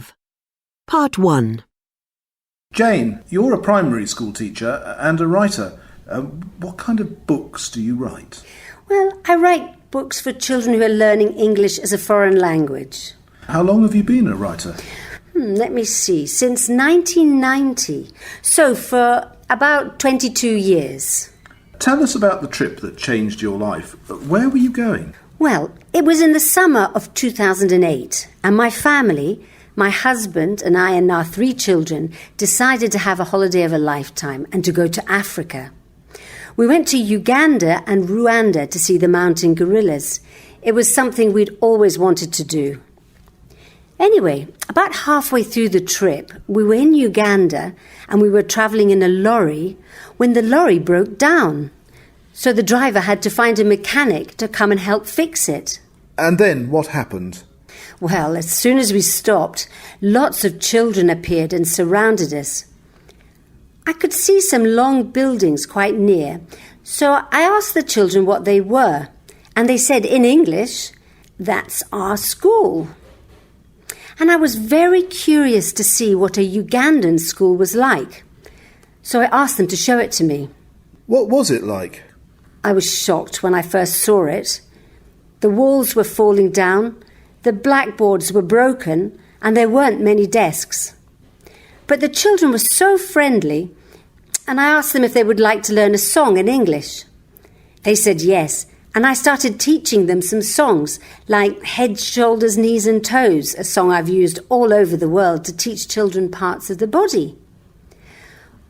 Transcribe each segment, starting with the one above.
5. Part 1. Jane, you're a primary school teacher and a writer. What kind of books do you write? Well, I write books for children who are learning English as a foreign language. How long have you been a writer? Let me see. Since 1990. So for about 22 years. Tell us about the trip that changed your life. Where were you going? Well, it was in the summer of 2008, and my family, my husband and I and our 3 children, decided to have a holiday of a lifetime and to go to Africa. We went to Uganda and Rwanda to see the mountain gorillas. It was something we'd always wanted to do. Anyway, about halfway through the trip, we were in Uganda and we were travelling in a lorry when the lorry broke down. So the driver had to find a mechanic to come and help fix it. And then what happened? Well, as soon as we stopped, lots of children appeared and surrounded us. I could see some long buildings quite near, so I asked the children what they were, and they said in English, "That's our school." And I was very curious to see what a Ugandan school was like, so I asked them to show it to me. What was it like? I was shocked when I first saw it. The walls were falling down, the blackboards were broken, and there weren't many desks. But the children were so friendly, and I asked them if they would like to learn a song in English. They said yes, and I started teaching them some songs, like Head, Shoulders, Knees and Toes, a song I've used all over the world to teach children parts of the body.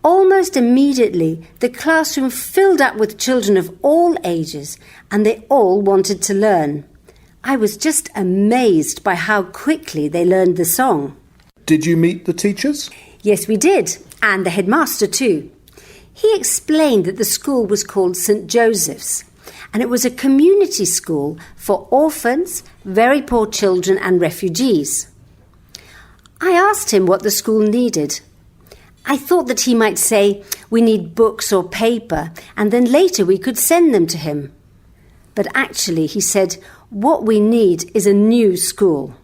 Almost immediately, the classroom filled up with children of all ages, and they all wanted to learn. I was just amazed by how quickly they learned the song. Did you meet the teachers? Yes, we did, and the headmaster too. He explained that the school was called St. Joseph's, and it was a community school for orphans, very poor children and refugees. I asked him what the school needed. I thought that he might say, "We need books or paper," and then later we could send them to him. But actually, he said, "What we need is a new school."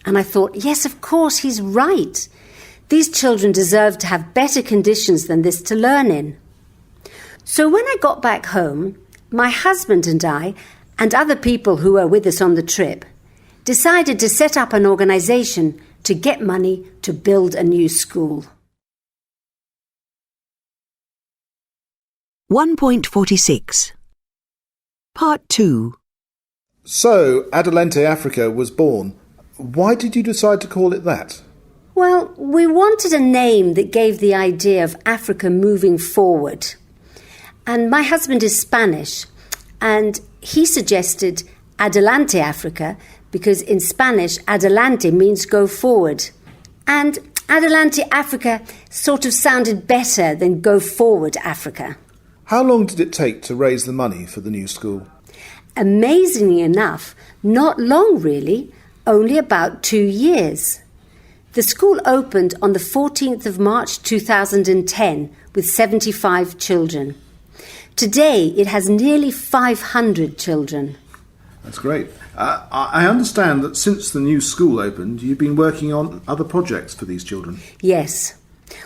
And I thought, yes, of course, he's right. These children deserve to have better conditions than this to learn in. So when I got back home, my husband and I, and other people who were with us on the trip, decided to set up an organisation to get money to build a new school. 1.46. Part 2. So, Adelante Africa was born. Why did you decide to call it that? Well, we wanted a name that gave the idea of Africa moving forward. And my husband is Spanish, and he suggested Adelante Africa because in Spanish, adelante means go forward. And Adelante Africa sort of sounded better than go forward Africa. How long did it take to raise the money for the new school? Amazingly enough, not long really, only about 2 years. The school opened on the 14th of March 2010 with 75 children. Today it has nearly 500 children. That's great. I understand that since the new school opened, you've been working on other projects for these children. Yes.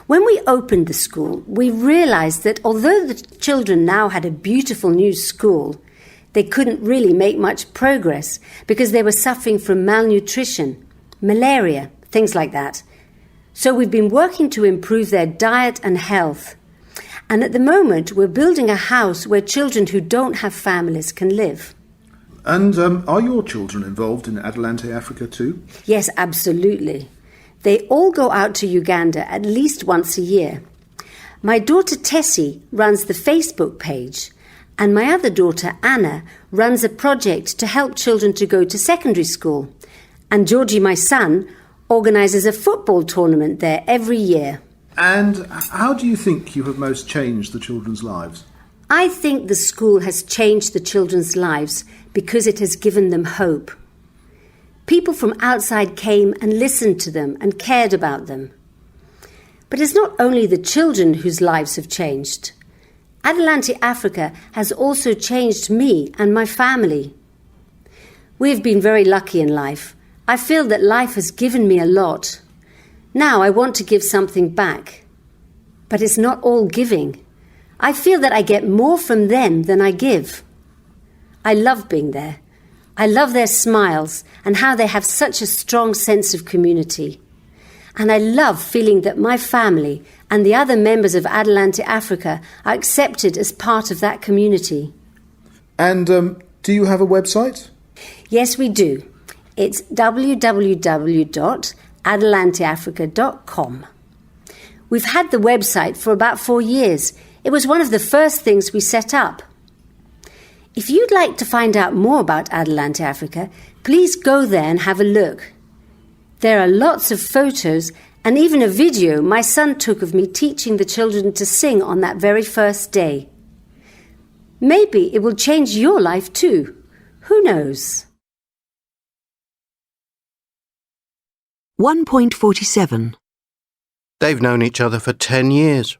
When we opened the school, we realised that although the children now had a beautiful new school, they couldn't really make much progress because they were suffering from malnutrition, malaria, things like that. So we've been working to improve their diet and health. And at the moment, we're building a house where children who don't have families can live. And are your children involved in Adelante Africa too? Yes, absolutely. They all go out to Uganda at least once a year. My daughter Tessie runs the Facebook page, and my other daughter Anna runs a project to help children to go to secondary school. And Georgie, my son, organises a football tournament there every year. And how do you think you have most changed the children's lives? I think the school has changed the children's lives because it has given them hope. People from outside came and listened to them and cared about them. But it's not only the children whose lives have changed. Adelante Africa has also changed me and my family. We have been very lucky in life. I feel that life has given me a lot. Now I want to give something back. But it's not all giving. I feel that I get more from them than I give. I love being there. I love their smiles and how they have such a strong sense of community. And I love feeling that my family and the other members of Adelante Africa are accepted as part of that community. And do you have a website? Yes, we do. It's www.adelanteafrica.com. We've had the website for about 4 years. It was one of the first things we set up. If you'd like to find out more about Adelante Africa, please go there and have a look. There are lots of photos and even a video my son took of me teaching the children to sing on that very first day. Maybe it will change your life too. Who knows? 1.47. They've known each other for 10 years.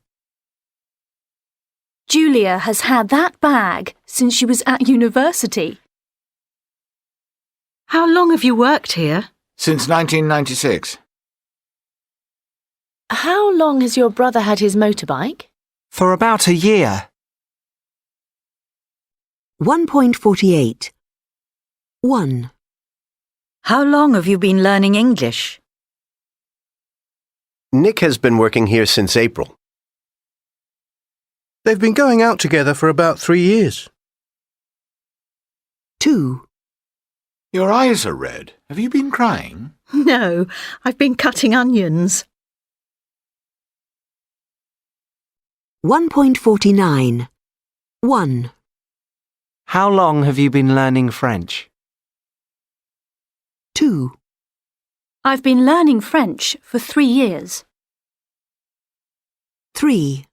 Julia has had that bag since she was at university. How long have you worked here? Since 1996. How long has your brother had his motorbike? For about a year. 1.48. 1. How long have you been learning English? Nick has been working here since April. They've been going out together for about 3 years. 2. Your eyes are red. Have you been crying? No, I've been cutting onions. 1.49. 1. How long have you been learning French? 2. I've been learning French for 3 years. 3.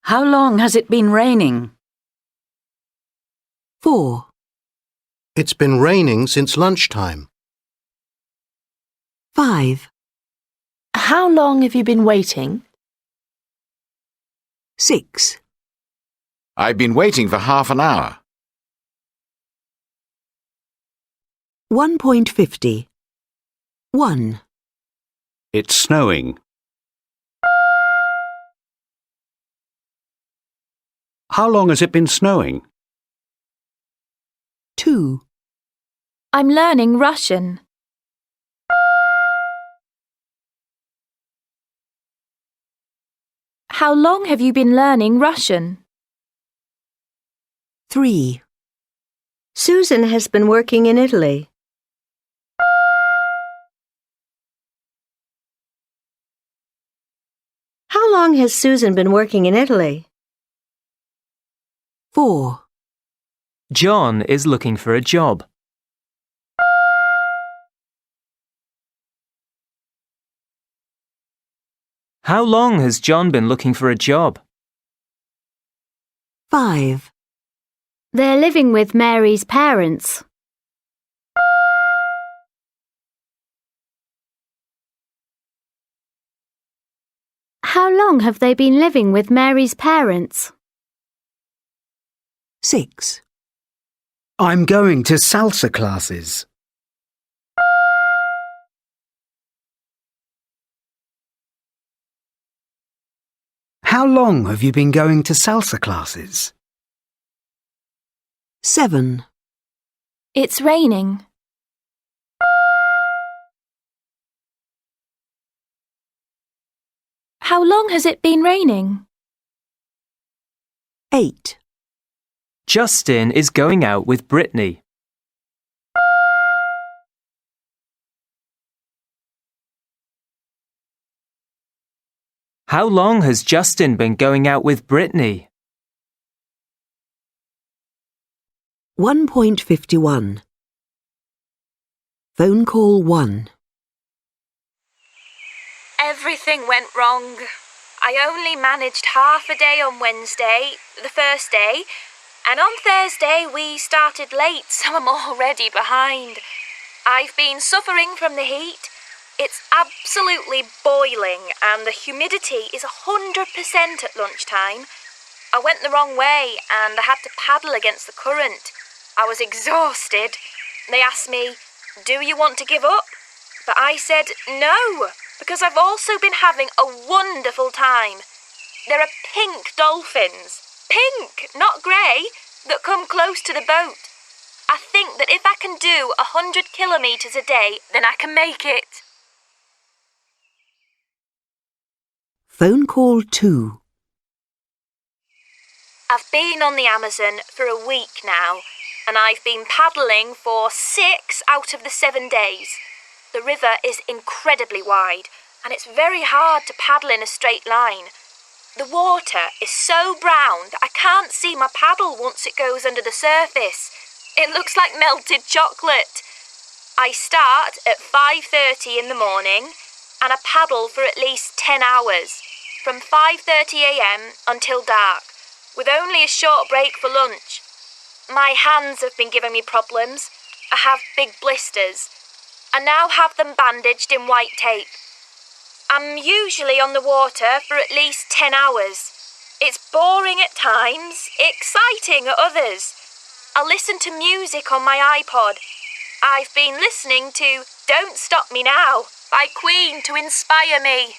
How long has it been raining? 4. It's been raining since lunchtime. 5. How long have you been waiting? 6. I've been waiting for half an hour. 1.50. 1. It's snowing. How long has it been snowing? 2. I'm learning Russian. How long have you been learning Russian? 3. Susan has been working in Italy. How long has Susan been working in Italy? 4. John is looking for a job. How long has John been looking for a job? 5. They're living with Mary's parents. How long have they been living with Mary's parents? 6. I'm going to salsa classes. How long have you been going to salsa classes? 7. It's raining. How long has it been raining? 8. Justin is going out with Brittany. How long has Justin been going out with Brittany? 1.51. Phone call 1. Everything went wrong. I only managed half a day on Wednesday, the first day, and on Thursday we started late, so I'm already behind. I've been suffering from the heat. It's absolutely boiling and the humidity is 100% at lunchtime. I went the wrong way and I had to paddle against the current. I was exhausted. They asked me, "Do you want to give up?" But I said no, because I've also been having a wonderful time. There are pink dolphins, pink, not grey, that come close to the boat. I think that if I can do 100 kilometres a day, then I can make it. Phone call 2. I've been on the Amazon for a week now, and I've been paddling for 6 out of the 7 days. The river is incredibly wide, and it's very hard to paddle in a straight line. The water is so brown that I can't see my paddle once it goes under the surface. It looks like melted chocolate. I start at 5:30 in the morning, and I paddle for at least 10 hours, from 5:30 a.m. until dark, with only a short break for lunch. My hands have been giving me problems. I have big blisters. I now have them bandaged in white tape. I'm usually on the water for at least 10 hours. It's boring at times, exciting at others. I listen to music on my iPod. I've been listening to Don't Stop Me Now by Queen to inspire me.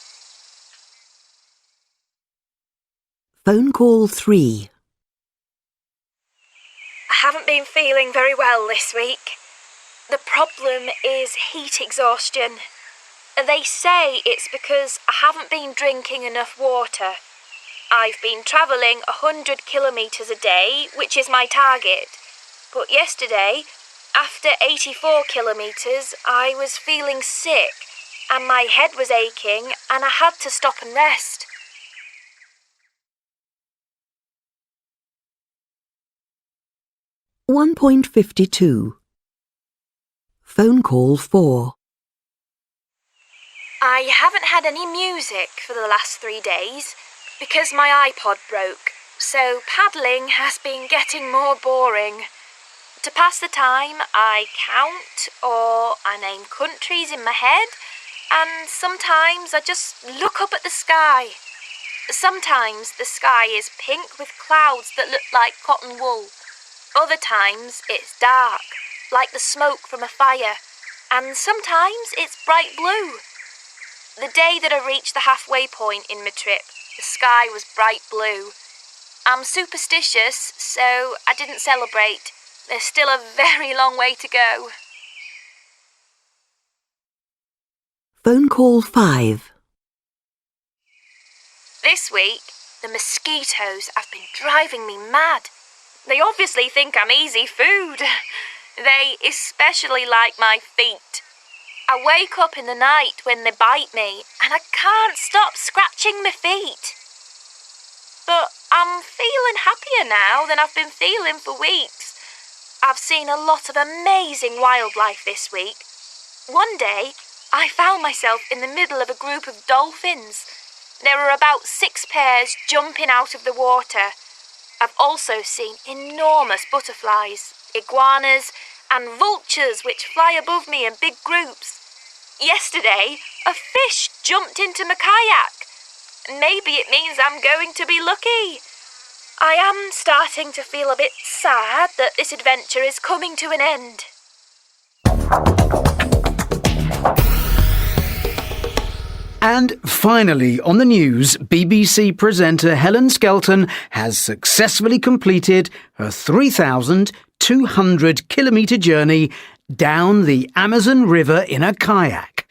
Phone call 3. I haven't been feeling very well this week. The problem is heat exhaustion. They say it's because I haven't been drinking enough water. I've been travelling 100 kilometres a day, which is my target. But yesterday, after 84 kilometres, I was feeling sick and my head was aching and I had to stop and rest. (1.52) Phone call 4. I haven't had any music for the last 3 days because my iPod broke, so paddling has been getting more boring. To pass the time, I count or I name countries in my head, and sometimes I just look up at the sky. Sometimes the sky is pink with clouds that look like cotton wool. Other times it's dark, like the smoke from a fire, and sometimes it's bright blue. The day that I reached the halfway point in my trip, the sky was bright blue. I'm superstitious, so I didn't celebrate. There's still a very long way to go. Phone call 5. This week, the mosquitoes have been driving me mad. They obviously think I'm easy food. They especially like my feet. I wake up in the night when they bite me and I can't stop scratching my feet. But I'm feeling happier now than I've been feeling for weeks. I've seen a lot of amazing wildlife this week. One day, I found myself in the middle of a group of dolphins. There were about 6 pairs jumping out of the water. I've also seen enormous butterflies, iguanas, and vultures which fly above me in big groups. Yesterday, a fish jumped into my kayak. Maybe it means I'm going to be lucky. I am starting to feel a bit sad that this adventure is coming to an end. And finally, on the news, BBC presenter Helen Skelton has successfully completed her 3,200-kilometre journey down the Amazon River in a kayak.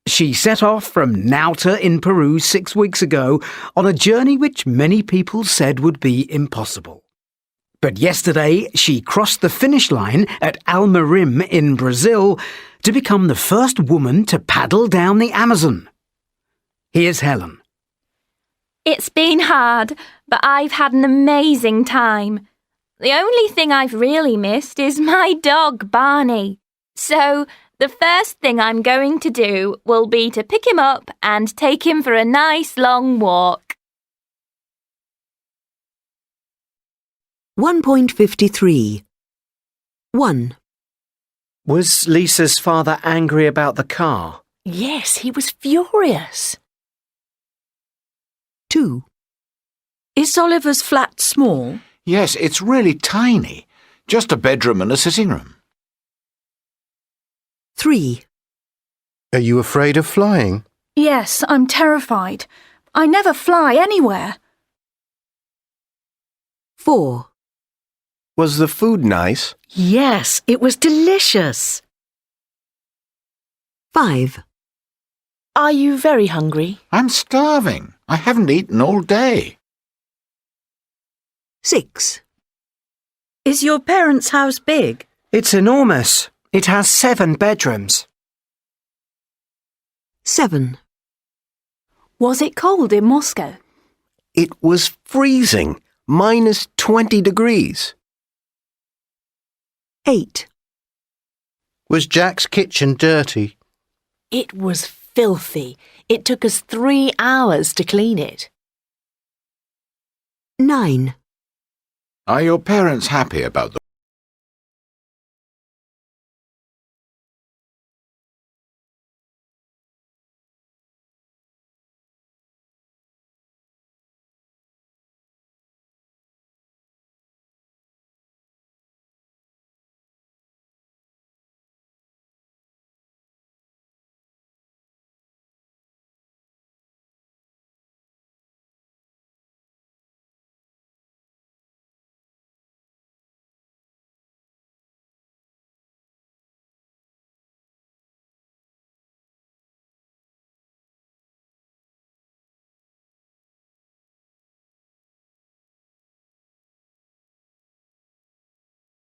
She set off from Nauta in Peru 6 weeks ago on a journey which many people said would be impossible. But yesterday, she crossed the finish line at Almarim in Brazil to become the first woman to paddle down the Amazon. Here's Helen. It's been hard, but I've had an amazing time. The only thing I've really missed is my dog, Barney. So the first thing I'm going to do will be to pick him up and take him for a nice long walk. 1.53 1. Was Lisa's father angry about the car? Yes, he was furious. 2. Is Oliver's flat small? Yes, it's really tiny. Just a bedroom and a sitting room. 3. Are you afraid of flying? Yes, I'm terrified. I never fly anywhere. 4. Was the food nice? Yes, it was delicious. 5. Are you very hungry? I'm starving. I haven't eaten all day. 6. Is your parents' house big? It's enormous. It has 7 bedrooms. 7. Was it cold in Moscow? It was freezing. Minus 20 degrees. 8. Was Jack's kitchen dirty? It was filthy. It took us 3 hours to clean it. 9. Are your parents happy about the